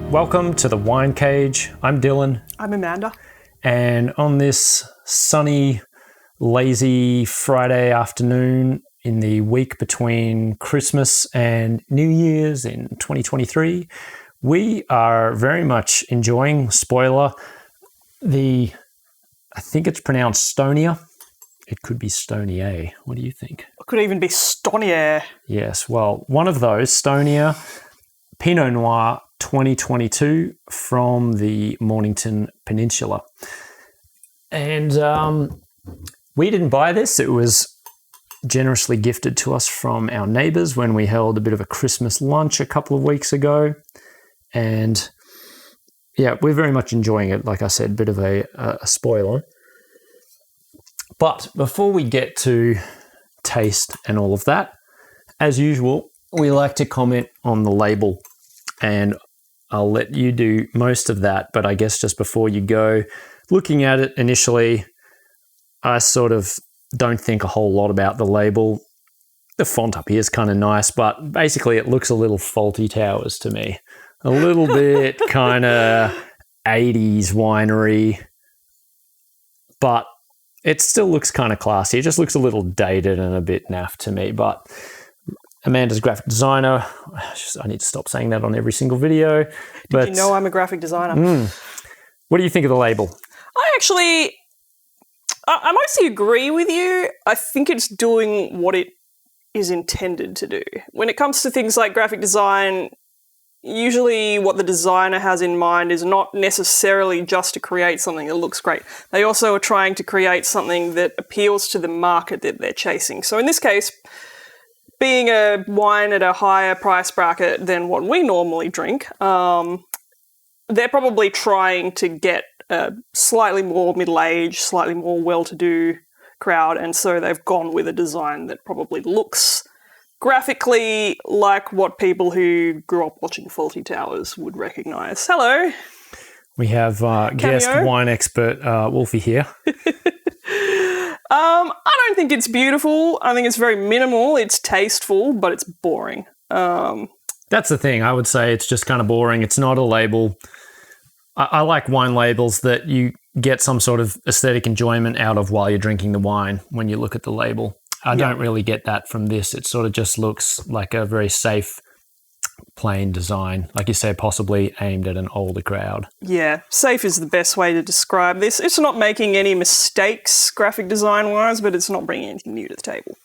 Welcome to the Wine Cage. I'm Dylan. I'm Amanda. And on this sunny, lazy Friday afternoon in the week between Christmas and New Year's in 2023, we are very much enjoying, spoiler, I think it's pronounced Stonier. It could be Stonier. What do you think? It could even be Stonier. Yes, well, one of those, Stonier, Pinot Noir 2022 from the Mornington Peninsula. And we didn't buy this. It was generously gifted to us from our neighbours when we held a bit of a Christmas lunch a couple of weeks ago. And yeah, we're very much enjoying it. Like I said, a bit of a spoiler. But before we get to taste and all of that, as usual, we like to comment on the label. And I'll let you do most of that, but I guess just before you go, looking at it initially, I sort of don't think a whole lot about the label. The font up here is kind of nice, but basically it looks a little Fawlty Towers to me. A little bit kind of 80s winery, but it still looks kind of classy. It just looks a little dated and a bit naff to me, but Amanda's graphic designer. I need to stop saying that on every single video. Did you know I'm a graphic designer? What do you think of the label? I mostly agree with you. I think it's doing what it is intended to do. When it comes to things like graphic design, usually what the designer has in mind is not necessarily just to create something that looks great. They also are trying to create something that appeals to the market that they're chasing. So in this case, being a wine at a higher price bracket than what we normally drink, they're probably trying to get a slightly more middle-aged, slightly more well-to-do crowd, and so they've gone with a design that probably looks graphically like what people who grew up watching Fawlty Towers would recognise. Hello. We have guest wine expert Wolfie here. I don't think it's beautiful. I think it's very minimal. It's tasteful, but it's boring. That's the thing. I would say it's just kind of boring. It's not a label. I like wine labels that you get some sort of aesthetic enjoyment out of while you're drinking the wine when you look at the label. I don't really get that from this. It sort of just looks like a very safe, plain design. Like you said, possibly aimed at an older crowd. Yeah, safe is the best way to describe this. It's not making any mistakes graphic design-wise, but it's not bringing anything new to the table.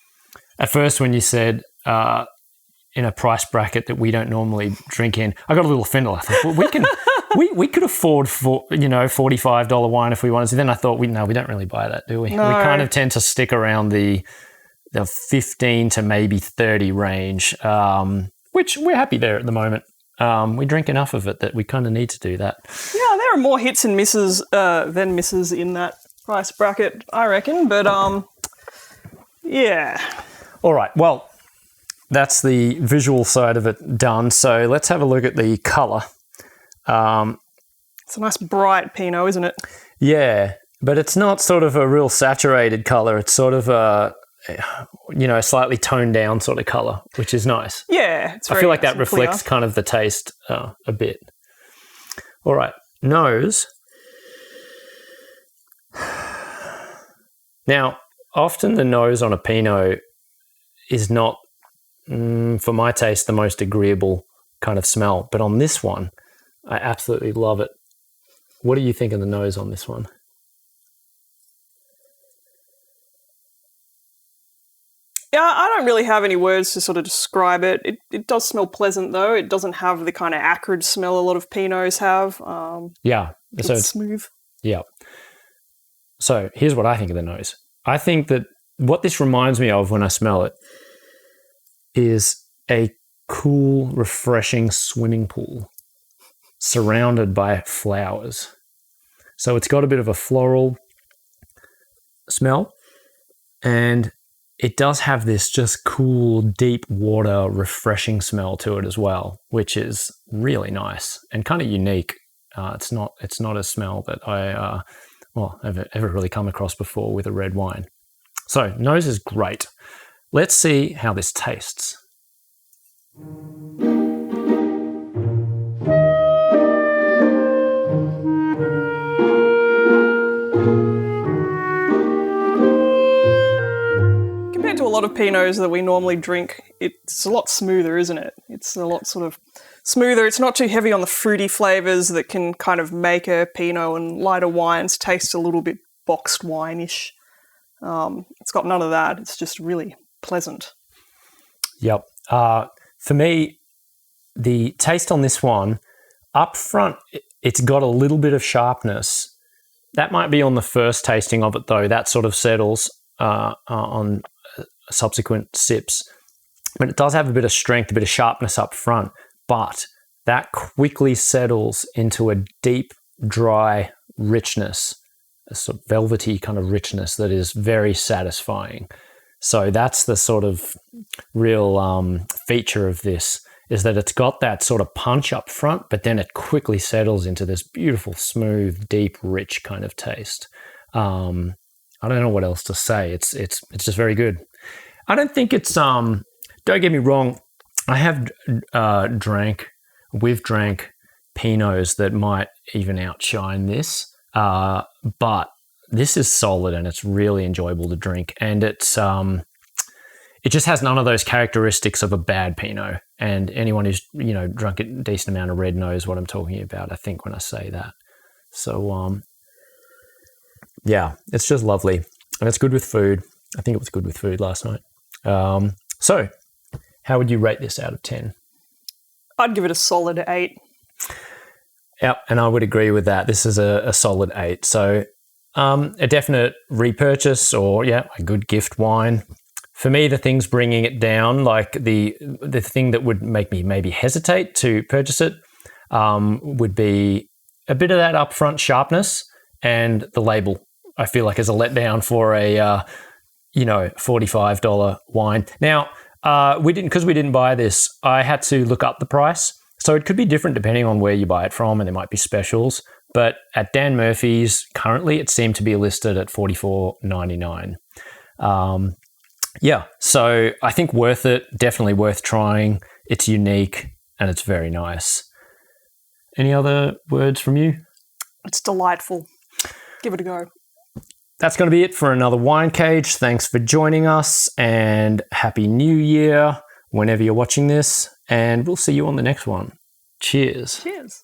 At first, when you said in a price bracket that we don't normally drink in, I got a little offended. I thought, well, we can... We could afford $45 wine if we wanted to. Then I thought, we don't really buy that, do we? No. We kind of tend to stick around the 15 to maybe 30 range, which we're happy there at the moment. We drink enough of it that we kind of need to do that. Yeah, there are more hits and misses than misses in that price bracket, I reckon. But yeah. All right. Well, that's the visual side of it done. So let's have a look at the colour. It's a nice bright Pinot, isn't it? Yeah, but it's not sort of a real saturated colour. It's sort of a, slightly toned down sort of colour, which is nice. Yeah. I feel like that reflects kind of the taste a bit. All right, nose. Now, often the nose on a Pinot is not, for my taste, the most agreeable kind of smell. But on this one, I absolutely love it. What do you think of the nose on this one? Yeah, I don't really have any words to sort of describe it. It does smell pleasant, though. It doesn't have the kind of acrid smell a lot of Pinots have. Yeah. So it's smooth. Yeah. So here's what I think of the nose. I think that what this reminds me of when I smell it is a cool, refreshing swimming pool. surrounded by flowers. So it's got a bit of a floral smell, and it does have this just cool, deep water, refreshing smell to it as well, which is really nice and kind of unique. It's not a smell that I ever really come across before with a red wine. So nose is great. Let's see how this tastes. Compared to a lot of Pinots that we normally drink, it's a lot smoother, isn't it? It's a lot sort of smoother. It's not too heavy on the fruity flavours that can kind of make a Pinot and lighter wines taste a little bit boxed wine-ish. It's got none of that. It's just really pleasant. Yep. For me, the taste on this one, up front, it's got a little bit of sharpness. That might be on the first tasting of it, though. That sort of settles on subsequent sips. But it does have a bit of strength, a bit of sharpness up front. But that quickly settles into a deep, dry richness, a sort of velvety kind of richness that is very satisfying. So that's the sort of real feature of this, is that it's got that sort of punch up front, but then it quickly settles into this beautiful, smooth, deep, rich kind of taste. I don't know what else to say. It's just very good. I don't think it's don't get me wrong. I have drank Pinots that might even outshine this, but this is solid and it's really enjoyable to drink, and it just has none of those characteristics of a bad Pinot. And anyone who's drunk a decent amount of red knows what I'm talking about, I think, when I say that. So yeah, it's just lovely, and it's good with food. I think it was good with food last night. So how would you rate this out of 10? I'd give it a solid 8. Yep, and I would agree with that. This is a solid 8. So a definite repurchase, or a good gift wine. For me, the things bringing it down, like the thing that would make me maybe hesitate to purchase it, would be a bit of that upfront sharpness, and the label, I feel like, is a letdown for a $45 wine. Now, we didn't buy this, I had to look up the price. So it could be different depending on where you buy it from, and there might be specials. But at Dan Murphy's, currently, it seemed to be listed at $44.99. So I think worth it, definitely worth trying. It's unique and it's very nice. Any other words from you? It's delightful. Give it a go. That's going to be it for another Wine Cage. Thanks for joining us, and Happy New Year whenever you're watching this. And we'll see you on the next one. Cheers. Cheers.